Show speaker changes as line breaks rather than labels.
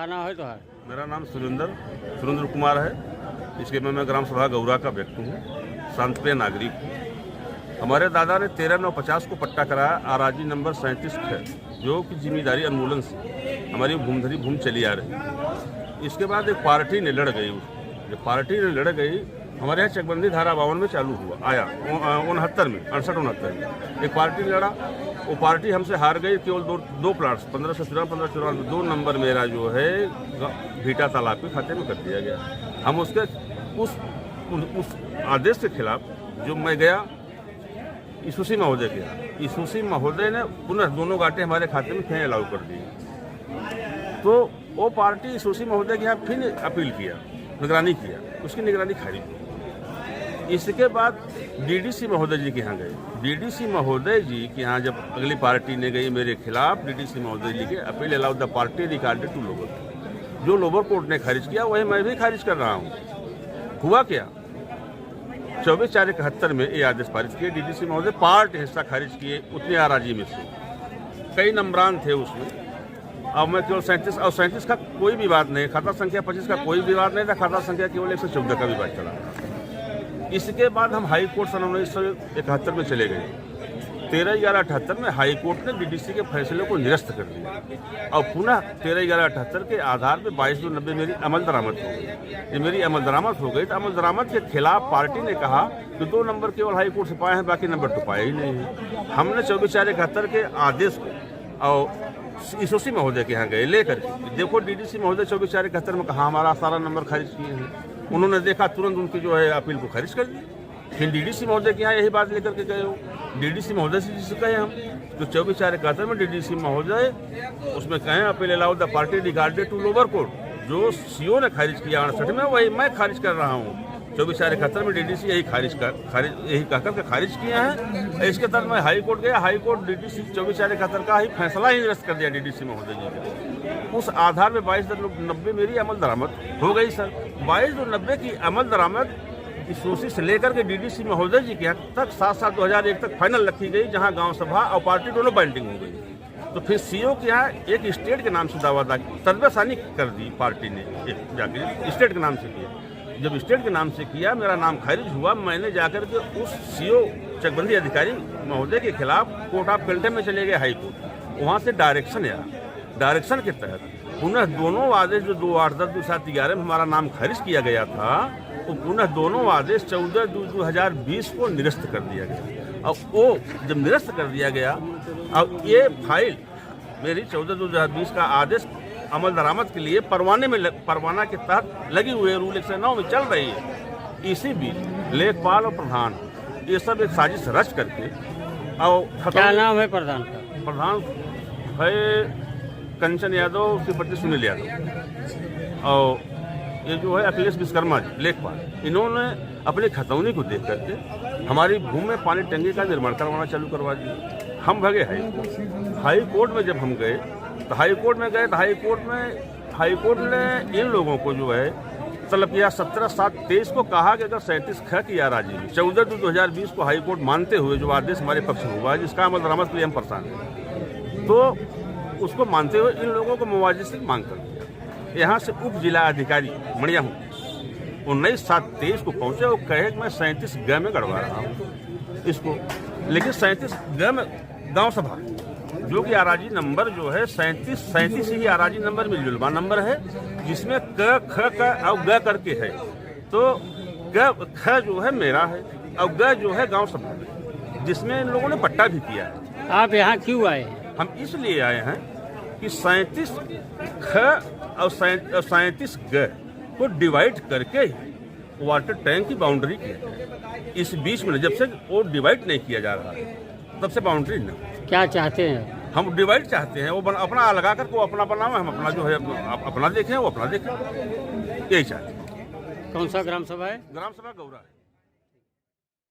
क्या नाम है तुम्हारा?
मेरा नाम सुरेंद्र कुमार है। इसके में मैं ग्राम सभा गौरा का व्यक्ति हूँ, शांतप्रिय नागरिक हूँ। हमारे दादा ने 13/9/50 को पट्टा कराया आराजी नंबर 37 है, जो कि जिम्मेदारी उन्मूलन से हमारी भूमि चली आ रही। इसके बाद एक पार्टी ने लड़ गई। जब पार्टी ने लड़ गई, हमारे यहाँ चकबंदी धारा 52 में चालू हुआ आया 69 में 68-69 में एक पार्टी लड़ा। वो पार्टी हमसे हार गई। केवल दो प्लाट्स 1517 1594 2 नंबर मेरा जो है भीटा तालाब के खाते में कर दिया गया। हम उसके उस आदेश के खिलाफ जो मैं गया ईसूसी महोदय के यहाँ, ईसूसी महोदय ने पुनः दोनों गांठें हमारे खाते में फिर अलाउ कर दी। तो वो पार्टी ईसूसी महोदय के यहाँ फिर अपील किया, निगरानी किया, उसकी निगरानी खारिज हुई। इसके बाद डीडीसी महोदय जी के यहाँ गए। डीडीसी महोदय जी के यहाँ जब अगली पार्टी ने गई मेरे खिलाफ, डीडीसी महोदय जी के appeal allow the party regarded to lower, जो लोअर कोर्ट ने खारिज किया वही मैं भी खारिज कर रहा हूँ। हुआ क्या, 24/4/71 में ये आदेश पारित किए डीडीसी महोदय, पार्ट हिस्सा खारिज किए उतनी आराजी में से। कई नंबरान थे उसमें। अब मैं केवल 37 और 37 का कोई विवाद नहीं, खाता संख्या 25 का कोई विवाद नहीं था, खाता संख्या केवल 114 का विवाद चला। इसके बाद हम हाई कोर्ट सन 1971 में चले गए। 13/11/78 में हाई कोर्ट ने डीडीसी के फैसले को निरस्त कर दिया और पुनः 13/11/78 के आधार पर 22/90 मेरी अमल दरामद हो गई। ये मेरी अमल दरामद हो गई तो अमल दरामद के खिलाफ पार्टी ने कहा कि 2 नंबर केवल हाई कोर्ट से पाए हैं, बाकी नंबर तो पाए ही नहीं है। हमने 24/4/71 के आदेश को और ईसूसी महोदय के यहाँ गए लेकर के, देखो डीडीसी महोदय 24/4/71 में कहा हमारा सारा नंबर खारिज किए हैं। उन्होंने देखा, तुरंत उनकी जो है अपील को खारिज कर दिया। फिर डीडीसी महोदय के यहाँ यही बात लेकर के गए हो, डीडीसी महोदय से जिसे कहे हम तो 24/4/71 में डीडीसी महोदय उसमें कहें appeal allow the party regarded to lower court, जो सीओ ने खारिज किया 68 में वही मैं खारिज कर रहा हूँ। 24/4/71 में डीडीसी यही यही कहकर के खारिज किए हैं। इसके तहत मैं हाई कोर्ट गया, हाई कोर्ट डीडीसी 24/4/71 का ही फैसला ही निरस्त कर दिया डीडीसी महोदय जी ने। उस आधार में 22/90 मेरी अमल दरामद हो गई सर। 22/90 की अमल दरामद ईसूसी से लेकर के डीडीसी महोदय जी के तक 7/7/2001 तक फाइनल रखी गई, जहां गांव सभा और पार्टी दोनों बाइंडिंग हो गई। तो फिर सीओ के यहाँ एक स्टेट के नाम से दावा तदबसानी कर दी पार्टी ने, जाकर स्टेट के नाम से किया। जब स्टेट के नाम से किया, मेरा नाम खारिज हुआ। मैंने जाकर के उस सीओ चकबंदी अधिकारी महोदय के खिलाफ कोर्ट ऑफ कैल्टे में चले गए हाई कोर्ट। वहाँ से डायरेक्शन आया, डायरेक्शन के तहत पुनः दोनों आदेश जो 2/8/2011 में हमारा नाम खारिज किया गया था, वो पुनः दोनों आदेश 14/2/2020 को निरस्त कर दिया गया। और वो जब निरस्त कर दिया गया, अब ये फाइल मेरी 14/2/2020 का आदेश अमल दरामद के लिए परवाना के तहत लगी हुई रूल 109 में चल रही है। इसी बीच लेखपाल और प्रधान ये सब एक साजिश रच करके और
क्या नाम है प्रधान का?
प्रधान है कंचन यादव, उसके पति सुनील यादव, और ये जो है अखिलेश विश्वकर्मा जी लेखपाल, इन्होंने अपनी खतौनी को देख करके हमारी भूमि में पानी टंकी का निर्माण करवाना चालू करवा दिया। हम भगे हाई कोर्ट में। जब हम गए तो हाई कोर्ट में गए तो हाई कोर्ट ने इन लोगों को जो है तलब किया 17/7/23 को, कहा कि अगर 37 ख की आराजी में 14/2/2020 को हाई कोर्ट मानते हुए जो आदेश हमारे पक्ष में हुआ है, जिसका अमल दरामद के लिए हम परेशान हैं, तो उसको मानते हुए इन लोगों को मुआवजे से मांग कर दिया। यहाँ से उप जिला अधिकारी मणिया हूँ 19/7/23 को पहुँचे। वो कहे कि मैं 37 ग में गड़वा रहा हूँ इसको, लेकिन 37 ग में गाँव सभा जो कि आराजी नंबर जो है 37 ही आराजी नंबर मिलजुलमा नंबर है, जिसमें क ख क और ग करके है। तो ख जो है मेरा है और ग जो है गांव सभा में, जिसमें इन लोगों ने पट्टा भी किया है।
आप यहाँ क्यों आए हैं?
हम इसलिए आए हैं कि 37 ख और 37 ग को डिवाइड करके वाटर टैंक की बाउंड्री किया है। इस बीच में जब से वो डिवाइड नहीं किया जा रहा है, तब से बाउंड्री न।
क्या चाहते हैं?
हम डिवाइड चाहते हैं, वो अपना लगा कर वो अपना बनावे, हम अपना जो है अपना देखें, वो अपना देखें, यही चाहते हैं।
कौन सा ग्राम सभा है?
ग्राम सभा गौरा है।